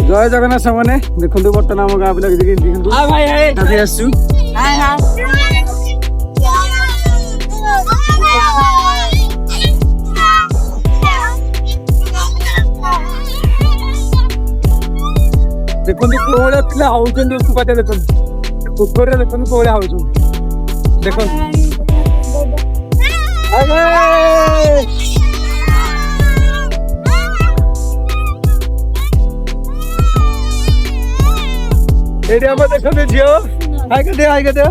ଜୟ ଜଗନ୍ନାଥ ସାମନେ ଦେଖନ୍ତୁ ବର୍ତ୍ତମାନ ଆମ ଗାଁ ପିଲା କିଛି ଦେଖନ୍ତୁ ଗାଧେଇ ଆସିଛୁ। ଦେଖନ୍ତୁ କୋଉ ଭଳିଆ ପିଲା ହଉଛନ୍ତି ଉତ୍ପାତ ଦେଖନ୍ତୁ ପୋଖରୀରେ ଦେଖନ୍ତୁ କୋଉ ଭଳିଆ ହଉଛନ୍ତି ଦେଖନ୍ତୁ। ଏଇଠି ଆମ ଦେଖନ୍ତୁ ଝିଅ ହାଇ କେତେ